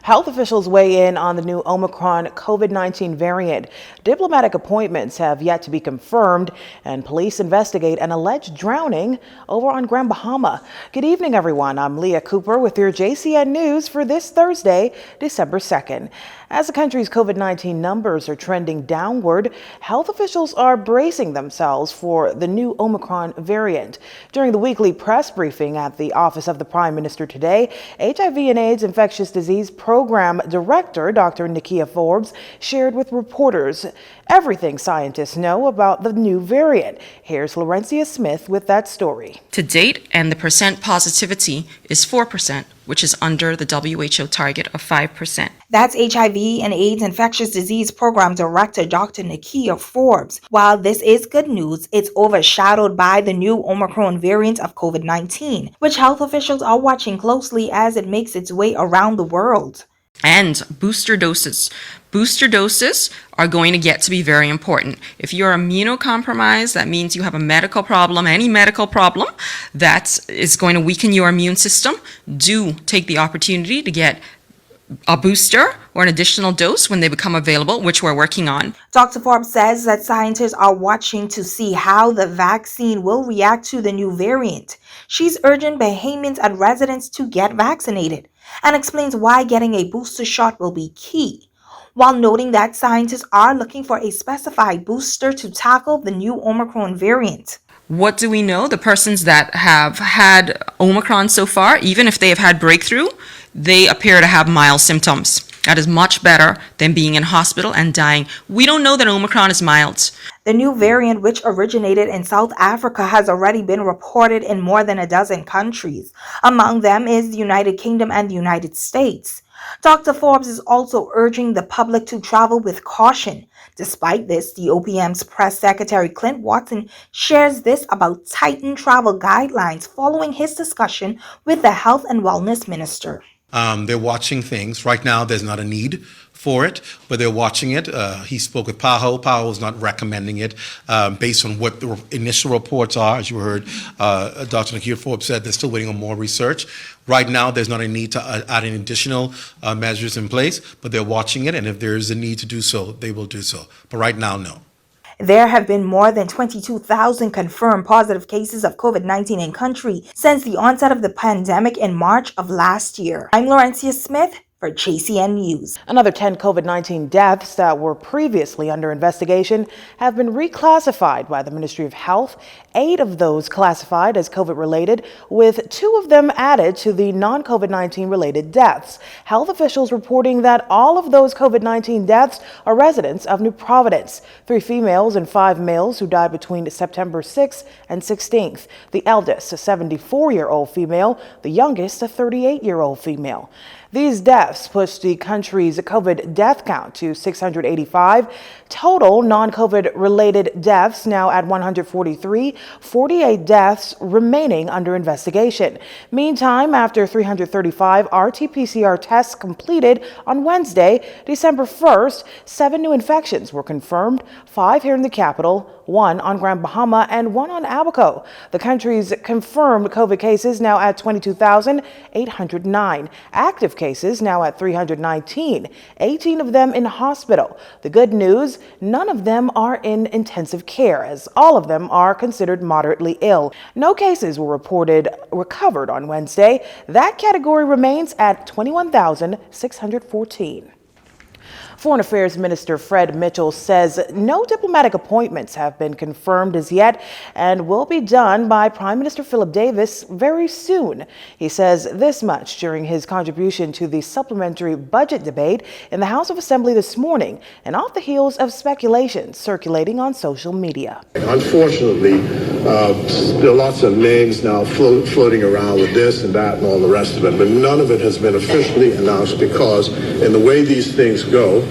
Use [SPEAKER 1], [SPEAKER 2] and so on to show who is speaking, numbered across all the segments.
[SPEAKER 1] Health officials weigh in on the new Omicron COVID-19 variant. Diplomatic appointments have yet to be confirmed, and police investigate an alleged drowning over on Grand Bahama. Good evening, everyone. I'm Leah Cooper with your JCN News for this Thursday, December 2nd. As the country's COVID-19 numbers are trending downward, health officials are bracing themselves for the new Omicron variant. During the weekly press briefing at the Office of the Prime Minister today, HIV and AIDS Infectious Disease Program Director Dr. Nikia Forbes shared with reporters everything scientists know about the new variant. Here's Laurencia Smith with that story.
[SPEAKER 2] To date, and the percent positivity is 4%, which is under the WHO target of 5%.
[SPEAKER 3] That's HIV and AIDS Infectious Disease Program Director Dr. Nikia Forbes. While this is good news, it's overshadowed by the new Omicron variant of COVID-19, which health officials are watching closely as it makes its way around the world.
[SPEAKER 2] And booster doses. Booster doses are going to get to be very important. If you're immunocompromised, that means you have a medical problem, any medical problem that is going to weaken your immune system. Do take the opportunity to get a booster or an additional dose when they become available, which we're working on.
[SPEAKER 3] Dr. Forbes says that scientists are watching to see how the vaccine will react to the new variant. She's urging Bahamians and residents to get vaccinated and explains why getting a booster shot will be key, while noting that scientists are looking for a specified booster to tackle the new Omicron variant.
[SPEAKER 2] What do we know? The persons that have had Omicron so far, even if they have had breakthrough, they appear to have mild symptoms. That is much better than being in hospital and dying. We don't know that Omicron is mild.
[SPEAKER 3] The new variant, which originated in South Africa, has already been reported in more than a dozen countries. Among them is the United Kingdom and the United States. Dr. Forbes is also urging the public to travel with caution. Despite this, the OPM's press secretary Clint Watson shares this about tightened travel guidelines following his discussion with the Health and Wellness Minister.
[SPEAKER 4] They're watching things. Right now, there's not a need for it, but they're watching it. He spoke with PAHO. PAHO is not recommending it based on what the initial reports are. As you heard, Dr. Nikia Forbes said they're still waiting on more research. Right now, there's not a need to add any additional measures in place, but they're watching it, and if there is a need to do so, they will do so. But right now, no.
[SPEAKER 3] There have been more than 22,000 confirmed positive cases of COVID-19 in country since the onset of the pandemic in March of last year. I'm Laurencia Smith for JCN News.
[SPEAKER 1] Another 10 COVID-19 deaths that were previously under investigation have been reclassified by the Ministry of Health. 8 of those classified as COVID-related, with 2 of them added to the non-COVID-19 related deaths. Health officials reporting that all of those COVID-19 deaths are residents of New Providence. 3 females and 5 males who died between September 6th and 16th. The eldest, a 74-year-old female, the youngest, a 38-year-old female. These deaths pushed the country's COVID death count to 685. Total non-COVID related deaths now at 143, 48 deaths remaining under investigation. Meantime, after 335 RT-PCR tests completed on Wednesday, December 1st, 7 new infections were confirmed, 5 here in the capital, 1 on Grand Bahama, and 1 on Abaco. The country's confirmed COVID cases now at 22,809. Active cases now at 319, 18 of them in hospital. The good news, none of them are in intensive care, as all of them are considered moderately ill. No cases were reported recovered on Wednesday. That category remains at 21,614. Foreign Affairs Minister Fred Mitchell says no diplomatic appointments have been confirmed as yet and will be done by Prime Minister Philip Davis very soon. He says this much during his contribution to the supplementary budget debate in the House of Assembly this morning, and off the heels of speculation circulating on social media.
[SPEAKER 5] Unfortunately, there are lots of names now floating around with this and that and all the rest of it, but none of it has been officially announced because in the way these things go,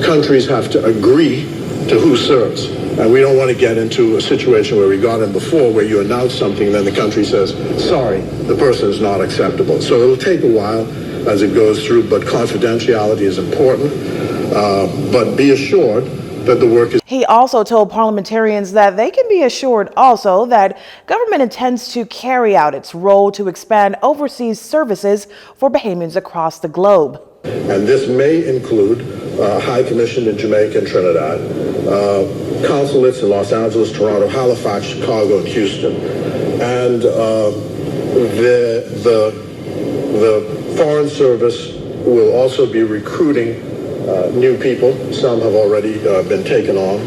[SPEAKER 5] countries have to agree to who serves. And we don't want to get into a situation where we got in before, where you announce something and then the country says, sorry, the person is not acceptable. So it'll take a while as it goes through, but confidentiality is important. But be assured that the work is...
[SPEAKER 1] He also told parliamentarians that they can be assured also that government intends to carry out its role to expand overseas services for Bahamians across the globe.
[SPEAKER 5] And this may include High Commission in Jamaica and Trinidad, consulates in Los Angeles, Toronto, Halifax, Chicago, and Houston. And the Foreign Service will also be recruiting new people. Some have already been taken on,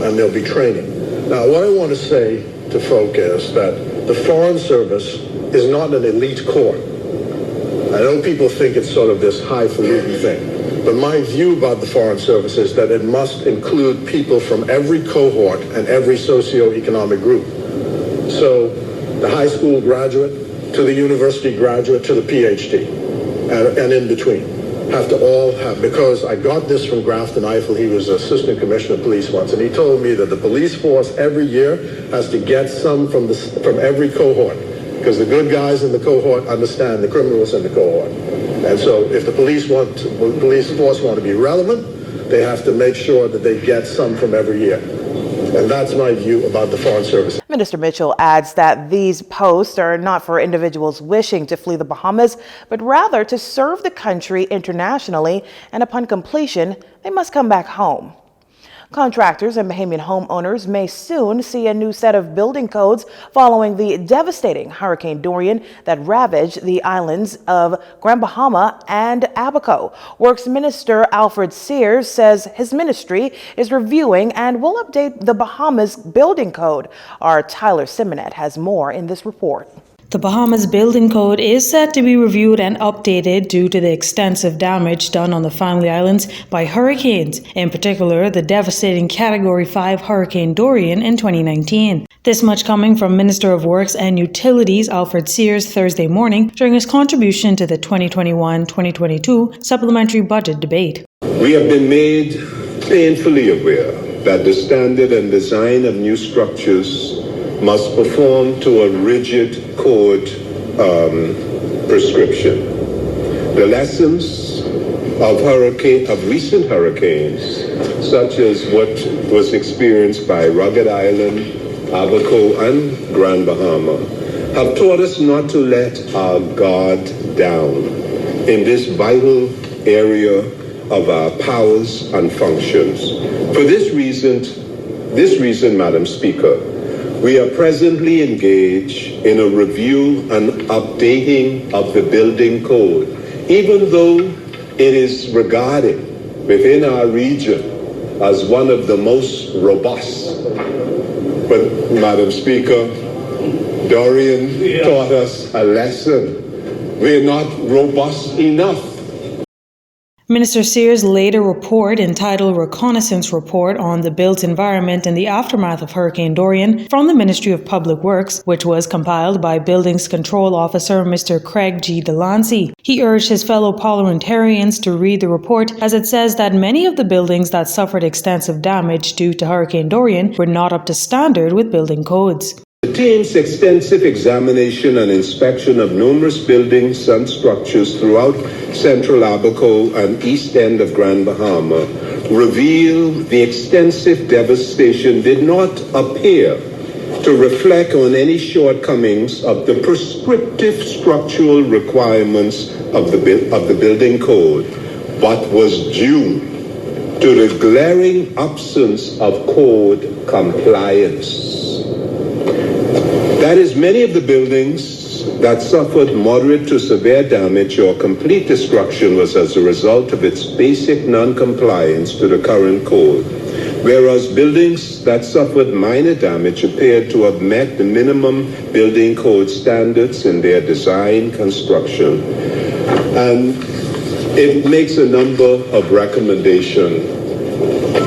[SPEAKER 5] and they'll be training. Now, what I want to say to folk is that the Foreign Service is not an elite corps. I know people think it's sort of this highfalutin thing, but my view about the Foreign Service is that it must include people from every cohort and every socioeconomic group. So the high school graduate to the university graduate to the PhD and in between have to all have, because I got this from Grafton Eiffel. He was assistant commissioner of police once, and he told me that the police force every year has to get some from every cohort, because the good guys in the cohort understand the criminals in the cohort. And so if the police force want to be relevant, they have to make sure that they get some from every year. And that's my view about the Foreign Service.
[SPEAKER 1] Minister Mitchell adds that these posts are not for individuals wishing to flee the Bahamas, but rather to serve the country internationally, and upon completion, they must come back home. Contractors and Bahamian homeowners may soon see a new set of building codes following the devastating Hurricane Dorian that ravaged the islands of Grand Bahama and Abaco. Works Minister Alfred Sears says his ministry is reviewing and will update the Bahamas building code. Our Tyler Simonet has more in this report.
[SPEAKER 6] The Bahamas Building Code is set to be reviewed and updated due to the extensive damage done on the Family Islands by hurricanes, in particular the devastating Category 5 Hurricane Dorian in 2019. This much coming from Minister of Works and Utilities Alfred Sears Thursday morning during his contribution to the 2021-2022 supplementary budget debate.
[SPEAKER 7] We have been made painfully aware that the standard and design of new structures must perform to a rigid code prescription. The lessons of recent hurricanes, such as what was experienced by Rugged Island, Abaco, and Grand Bahama, have taught us not to let our guard down in this vital area of our powers and functions. For this reason, Madam Speaker, we are presently engaged in a review and updating of the building code, even though it is regarded within our region as one of the most robust. But, Madam Speaker, Dorian taught us a lesson. We're not robust enough.
[SPEAKER 6] Minister Sears' later report, entitled Reconnaissance Report on the Built Environment in the Aftermath of Hurricane Dorian from the Ministry of Public Works, which was compiled by Buildings Control Officer Mr. Craig G. Delancey. He urged his fellow parliamentarians to read the report, as it says that many of the buildings that suffered extensive damage due to Hurricane Dorian were not up to standard with building codes.
[SPEAKER 7] The team's extensive examination and inspection of numerous buildings and structures throughout central Abaco and east end of Grand Bahama revealed the extensive devastation did not appear to reflect on any shortcomings of the prescriptive structural requirements of the building code, but was due to the glaring absence of code compliance. That is, many of the buildings that suffered moderate to severe damage or complete destruction was as a result of its basic non-compliance to the current code, whereas buildings that suffered minor damage appeared to have met the minimum building code standards in their design, construction, and it makes a number of recommendations.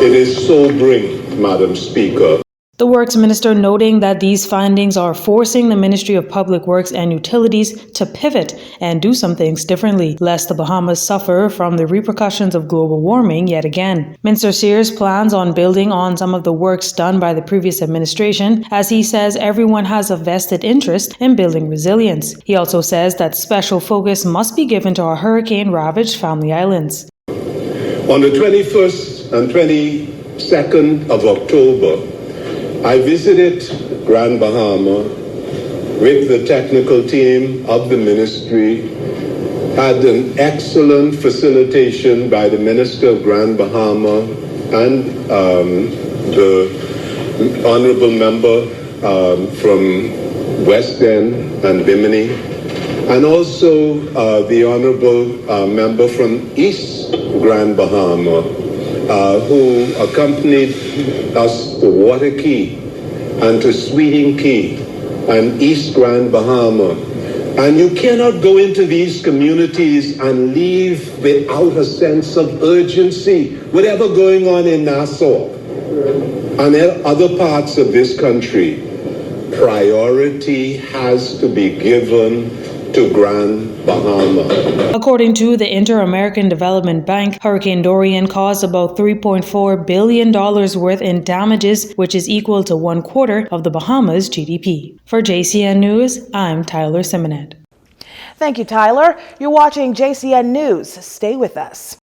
[SPEAKER 7] It is sobering, Madam Speaker.
[SPEAKER 6] The Works Minister noting that these findings are forcing the Ministry of Public Works and Utilities to pivot and do some things differently, lest the Bahamas suffer from the repercussions of global warming yet again. Minister Sears plans on building on some of the works done by the previous administration, as he says everyone has a vested interest in building resilience. He also says that special focus must be given to our hurricane-ravaged Family Islands.
[SPEAKER 7] On the 21st and 22nd of October, I visited Grand Bahama with the technical team of the ministry had an excellent facilitation by the Minister of Grand Bahama and the honorable member from West End and Bimini, and also the honorable member from East Grand Bahama, who accompanied us to Water Key and to Sweeting Key and East Grand Bahama. And you cannot go into these communities and leave without a sense of urgency. Whatever going on in Nassau and other parts of this country, priority has to be given to Grand Bahama.
[SPEAKER 6] According to the Inter-American Development Bank, Hurricane Dorian caused about $3.4 billion worth in damages, which is equal to 1/4 of the Bahamas' GDP. For JCN News, I'm Tyler Simonet.
[SPEAKER 1] Thank you, Tyler. You're watching JCN News. Stay with us.